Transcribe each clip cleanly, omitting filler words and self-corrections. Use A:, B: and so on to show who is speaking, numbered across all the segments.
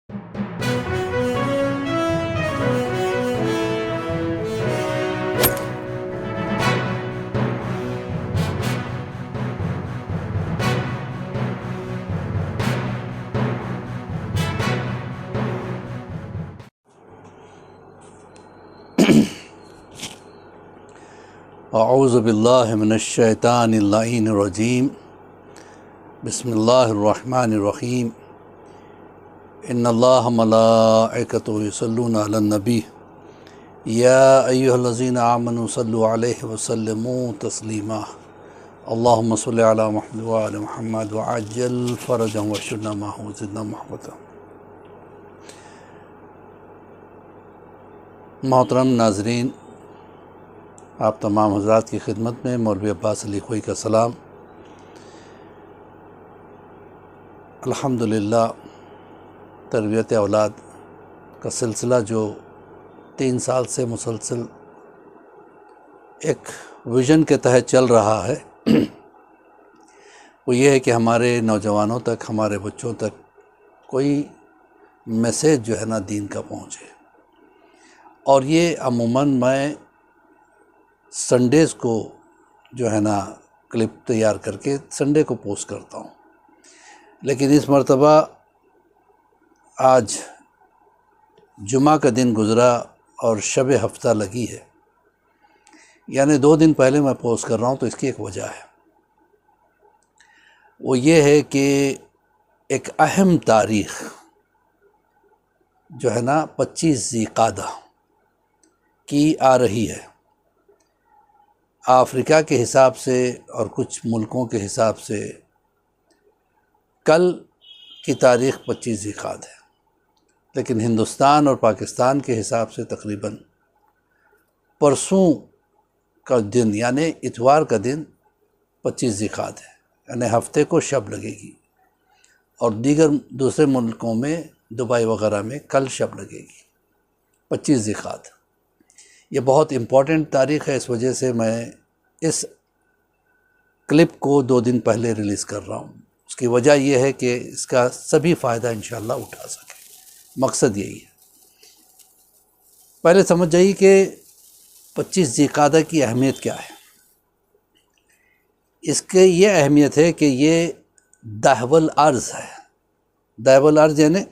A: اعوذ باللہ من الشیطان اللعین الرجیم بسم اللہ الرحمن الرحیم ان اللہ ملائکتہ یصلون علی النبی یا ایہا الذین آمنوا صلوا علیہ وسلموا تسلیما اللہم صلی علی محمد وعلی محمد وعجل فرجهم واشرنا معه وزدنا محبتا۔ محترم ناظرین، آپ تمام حضرات کی خدمت میں مولوی عباس علی خوئی کا سلام۔ الحمدللہ تربیت اولاد کا سلسلہ جو 3 سال سے مسلسل ایک ویژن کے تحت چل رہا ہے، وہ یہ ہے کہ ہمارے نوجوانوں تک، ہمارے بچوں تک کوئی میسیج جو ہے نا دین کا پہنچے۔ اور یہ عموماً میں سنڈیز کو جو ہے نا کلپ تیار کر کے سنڈے کو پوسٹ کرتا ہوں، لیکن اس مرتبہ آج جمعہ کا دن گزرا اور شب ہفتہ لگی ہے، یعنی 2 دن پہلے میں پوسٹ کر رہا ہوں۔ تو اس کی ایک وجہ ہے، وہ یہ ہے کہ ایک اہم تاریخ جو ہے نا 25 ذی قعدہ کی آ رہی ہے۔ افریقہ کے حساب سے اور کچھ ملکوں کے حساب سے کل کی تاریخ 25 ذی قعدہ ہے، لیکن ہندوستان اور پاکستان کے حساب سے تقریباً پرسوں کا دن یعنی اتوار کا دن 25 ذی قعدہ ہے، یعنی ہفتے کو شب لگے گی، اور دوسرے ملکوں میں دبئی وغیرہ میں کل شب لگے گی 25 ذی قعدہ۔ یہ بہت امپورٹنٹ تاریخ ہے، اس وجہ سے میں اس کلپ کو 2 دن پہلے ریلیز کر رہا ہوں۔ اس کی وجہ یہ ہے کہ اس کا سبھی فائدہ انشاءاللہ اٹھا سکے، مقصد یہی ہے۔ پہلے سمجھ جائیے کہ 25 ذی قعدہ کی اہمیت کیا ہے۔ اس کے یہ اہمیت ہے کہ یہ دہو الارض ہے۔ دہو الارض یعنی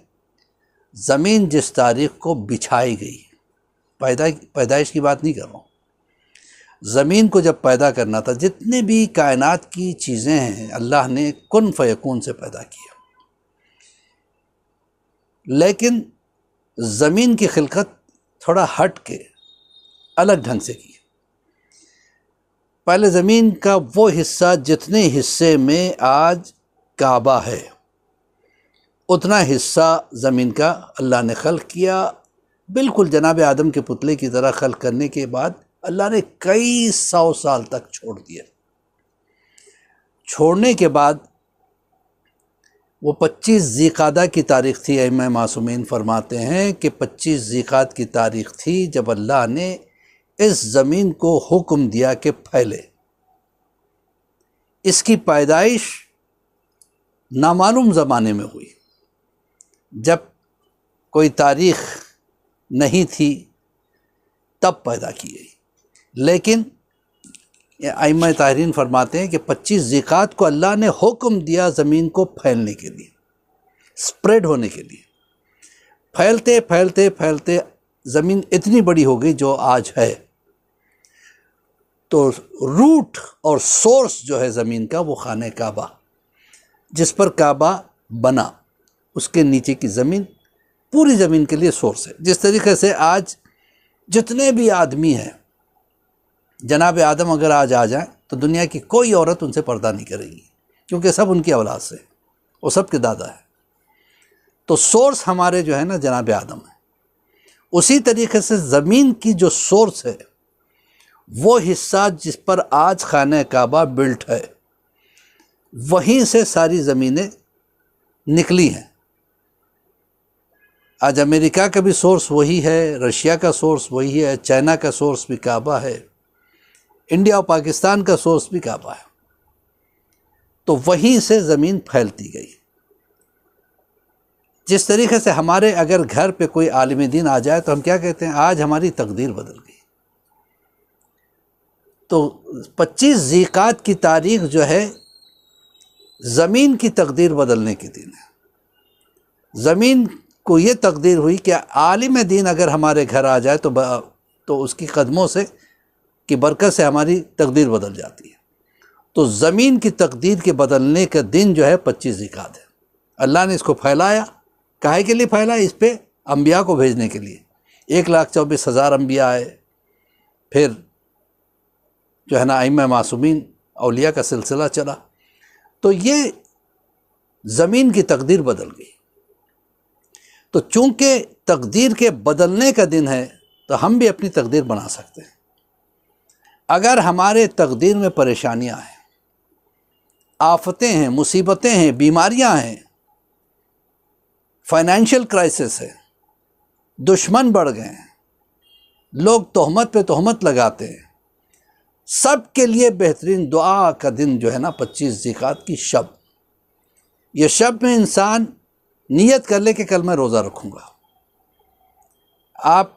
A: زمین جس تاریخ کو بچھائی گئی، پیدائش کی بات نہیں کر رہا ہوں۔ زمین کو جب پیدا کرنا تھا، جتنے بھی کائنات کی چیزیں ہیں اللہ نے کن فیکون سے پیدا کیا، لیکن زمین کی خلقت تھوڑا ہٹ کے الگ ڈھنگ سے کی۔ پہلے زمین کا وہ حصہ جتنے حصے میں آج کعبہ ہے، اتنا حصہ زمین کا اللہ نے خلق کیا، بالکل جناب آدم کے پتلے کی طرح خلق کرنے کے بعد اللہ نے کئی 100 سال تک چھوڑ دیا۔ چھوڑنے کے بعد وہ 25 ذی قعدہ کی تاریخ تھی۔ ائمہ معصومین فرماتے ہیں کہ 25 ذی قعدہ کی تاریخ تھی جب اللہ نے اس زمین کو حکم دیا کہ پھیلے۔ اس کی پیدائش نامعلوم زمانے میں ہوئی، جب کوئی تاریخ نہیں تھی تب پیدا کی گئی۔ لیکن ائمہ طاہرین فرماتے ہیں کہ 25 ذی قعدہ کو اللہ نے حکم دیا زمین کو پھیلنے کے لیے، سپریڈ ہونے کے لیے۔ پھیلتے پھیلتے پھیلتے زمین اتنی بڑی ہو گئی جو آج ہے۔ تو روٹ اور سورس جو ہے زمین کا، وہ خانہ کعبہ، جس پر کعبہ بنا، اس کے نیچے کی زمین پوری زمین کے لیے سورس ہے۔ جس طریقے سے آج جتنے بھی آدمی ہیں، جناب آدم اگر آج آ جائیں تو دنیا کی کوئی عورت ان سے پردہ نہیں کرے گی، کیونکہ سب ان کی اولاد سے، وہ سب کے دادا ہے۔ تو سورس ہمارے جو ہے نا جناب آدم ہے۔ اسی طریقے سے زمین کی جو سورس ہے، وہ حصہ جس پر آج خانہ کعبہ بلٹ ہے، وہیں سے ساری زمینیں نکلی ہیں۔ آج امریکہ کا بھی سورس وہی ہے، رشیا کا سورس وہی ہے، چائنا کا سورس بھی کعبہ ہے، انڈیا اور پاکستان کا سورس بھی کعبہ ہے۔ تو وہیں سے زمین پھیلتی گئی۔ جس طریقے سے ہمارے اگر گھر پہ کوئی عالم دین آ جائے تو ہم کیا کہتے ہیں؟ آج ہماری تقدیر بدل گئی۔ تو 25 ذی القعدہ کی تاریخ جو ہے زمین کی تقدیر بدلنے کی دن ہے۔ زمین کو یہ تقدیر ہوئی کہ عالم دین اگر ہمارے گھر آ جائے تو اس کی قدموں سے کی برکت سے ہماری تقدیر بدل جاتی ہے۔ تو زمین کی تقدیر کے بدلنے کا دن جو ہے 25 ذی القعدہ ہے۔ اللہ نے اس کو پھیلایا، کاہے کے لیے پھیلایا؟ اس پہ انبیاء کو بھیجنے کے لیے۔ 1,24,000 انبیاء آئے، پھر جو ہے نا ائمہ معصومین اولیاء کا سلسلہ چلا، تو یہ زمین کی تقدیر بدل گئی۔ تو چونکہ تقدیر کے بدلنے کا دن ہے تو ہم بھی اپنی تقدیر بنا سکتے ہیں۔ اگر ہمارے تقدیر میں پریشانیاں ہیں، آفتیں ہیں، مصیبتیں ہیں، بیماریاں ہیں، فائنینشیل کرائسس ہے، دشمن بڑھ گئے ہیں، لوگ تہمت پہ تہمت لگاتے ہیں، سب کے لیے بہترین دعا کا دن جو ہے نا 25 ذی القعدہ کی شب۔ یہ شب میں انسان نیت کر لے کہ کل میں روزہ رکھوں گا۔ آپ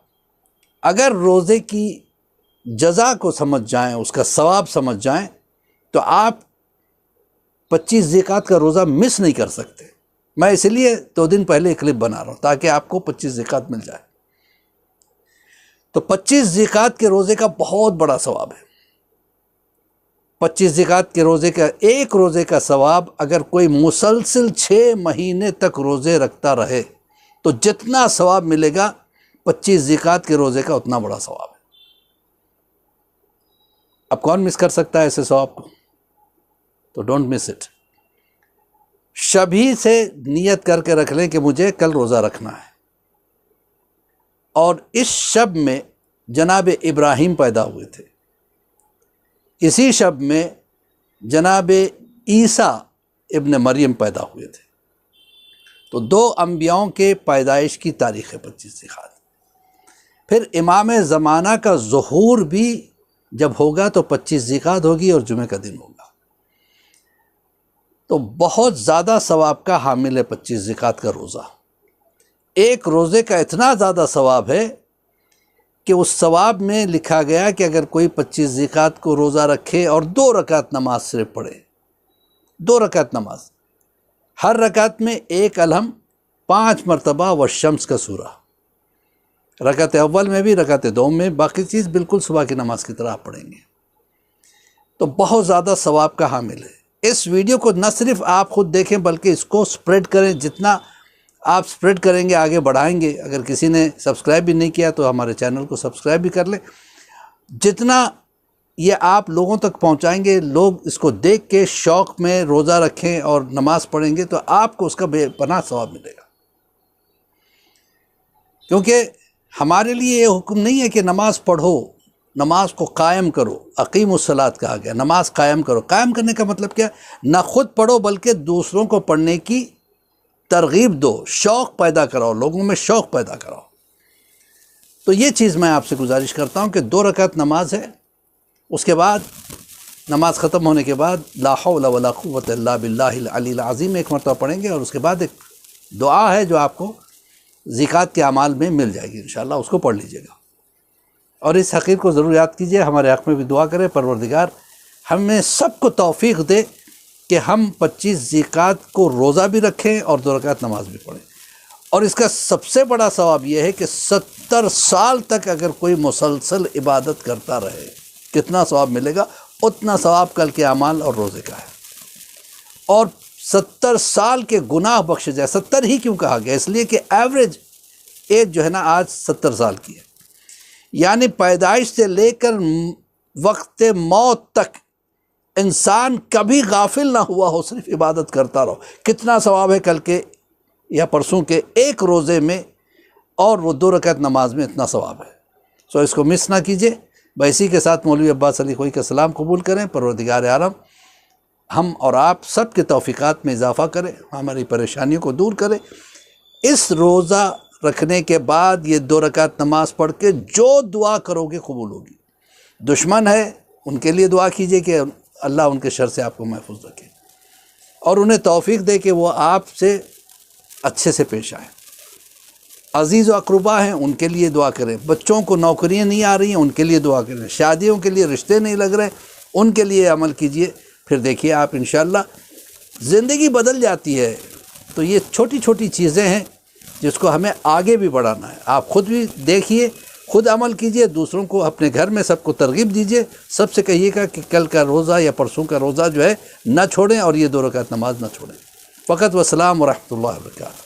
A: اگر روزے کی جزا کو سمجھ جائیں، اس کا ثواب سمجھ جائیں، تو آپ 25 ذی القعدہ کا روزہ مس نہیں کر سکتے۔ میں اس لیے 2 دن پہلے ایک کلپ بنا رہا ہوں تاکہ آپ کو 25 ذی القعدہ مل جائے۔ تو 25 ذی القعدہ کے روزے کا بہت بڑا ثواب ہے۔ 25 ذی القعدہ کے روزے کا ایک روزے کا ثواب اگر کوئی مسلسل 6 مہینے تک روزے رکھتا رہے تو جتنا ثواب ملے گا 25 ذی القعدہ کے روزے کا اتنا بڑا ثواب ہے۔ اب کون مس کر سکتا ہے ایسے ثواب کو؟ تو ڈونٹ مس اٹ۔ شب ہی سے نیت کر کے رکھ لیں کہ مجھے کل روزہ رکھنا ہے۔ اور اس شب میں جناب ابراہیم پیدا ہوئے تھے، اسی شب میں جناب عیسیٰ ابن مریم پیدا ہوئے تھے۔ تو 2 انبیاؤں کے پیدائش کی تاریخ ہے 25 ذی القعدہ۔ پھر امام زمانہ کا ظہور بھی جب ہوگا تو 25 ذی القعدہ ہوگی اور جمعہ کا دن ہوگا۔ تو بہت زیادہ ثواب کا حامل ہے 25 ذی القعدہ کا روزہ۔ ایک روزے کا اتنا زیادہ ثواب ہے کہ اس ثواب میں لکھا گیا کہ اگر کوئی 25 ذی القعدہ کو روزہ رکھے اور 2 رکعت نماز صرف پڑھے، 2 رکعت نماز، ہر رکعت میں 1 الحم 5 مرتبہ والشمس کا سورہ، رکعت اول میں بھی رکعت دوم میں، باقی چیز بالکل صبح کی نماز کی طرح آپ پڑھیں گے، تو بہت زیادہ ثواب کا حامل ہے۔ اس ویڈیو کو نہ صرف آپ خود دیکھیں بلکہ اس کو سپریڈ کریں، جتنا آپ سپریڈ کریں گے آگے بڑھائیں گے۔ اگر کسی نے سبسکرائب بھی نہیں کیا تو ہمارے چینل کو سبسکرائب بھی کر لیں۔ جتنا یہ آپ لوگوں تک پہنچائیں گے، لوگ اس کو دیکھ کے شوق میں روزہ رکھیں اور نماز پڑھیں گے تو آپ کو اس کا بے پناہ ثواب ملے گا۔ کیونکہ ہمارے لیے یہ حکم نہیں ہے کہ نماز پڑھو، نماز کو قائم کرو، اقیم الصلاۃ کہا گیا، نماز قائم کرو۔ قائم کرنے کا مطلب کیا؟ نہ خود پڑھو بلکہ دوسروں کو پڑھنے کی ترغیب دو، شوق پیدا کراؤ، لوگوں میں شوق پیدا کراؤ۔ تو یہ چیز میں آپ سے گزارش کرتا ہوں کہ 2 رکعت نماز ہے، اس کے بعد نماز ختم ہونے کے بعد لا حول ولا قوت الا باللہ العلی العظیم 1 مرتبہ پڑھیں گے، اور اس کے بعد ایک دعا ہے جو آپ کو ذی القعدہ کے اعمال میں مل جائے گی انشاءاللہ، اس کو پڑھ لیجئے گا۔ اور اس حقیق کو ضرور یاد کیجئے، ہمارے حق میں بھی دعا کرے پروردگار ہمیں سب کو توفیق دے کہ ہم 25 ذی القعدہ کو روزہ بھی رکھیں اور 2 رکعت نماز بھی پڑھیں۔ اور اس کا سب سے بڑا ثواب یہ ہے کہ 70 سال تک اگر کوئی مسلسل عبادت کرتا رہے، کتنا ثواب ملے گا؟ اتنا ثواب کل کے اعمال اور روزے کا ہے۔ اور 70 سال کے گناہ بخشے جائے۔ 70 ہی کیوں کہا گیا؟ اس لیے کہ ایوریج ایج جو ہے نا آج 70 سال کی ہے، یعنی پیدائش سے لے کر وقت موت تک انسان کبھی غافل نہ ہوا ہو، صرف عبادت کرتا رہو۔ کتنا ثواب ہے کل کے یا پرسوں کے ایک روزے میں، اور وہ 2 رکعت نماز میں اتنا ثواب ہے۔ سو اس کو مس نہ کیجئے۔ اسی کے ساتھ مولوی عباس علی خوئی کا سلام قبول کریں۔ پروردگار عالم ہم اور آپ سب کے توفیقات میں اضافہ کرے، ہماری پریشانیوں کو دور کرے۔ اس روزہ رکھنے کے بعد یہ 2 رکعت نماز پڑھ کے جو دعا کرو گے قبول ہوگی۔ دشمن ہے ان کے لیے دعا کیجئے کہ اللہ ان کے شر سے آپ کو محفوظ رکھے، اور انہیں توفیق دے کہ وہ آپ سے اچھے سے پیش آئیں. عزیز و اقربا ہیں ان کے لیے دعا کریں. بچوں کو نوکریاں نہیں آ رہی ہیں ان کے لیے دعا کریں. شادیوں کے لیے رشتے نہیں لگ رہے ان کے لیے عمل کیجئے. پھر دیکھیے آپ انشاءاللہ زندگی بدل جاتی ہے. تو یہ چھوٹی چھوٹی چیزیں ہیں جس کو ہمیں آگے بھی بڑھانا ہے. آپ خود بھی دیکھیے، خود عمل کیجئے، دوسروں کو اپنے گھر میں سب کو ترغیب دیجئے. سب سے کہیے گا کہ کل کا روزہ یا پرسوں کا روزہ جو ہے نہ چھوڑیں اور یہ 2 رکعت نماز نہ چھوڑیں. فقط والسلام ورحمۃ اللہ وبرکاتہ.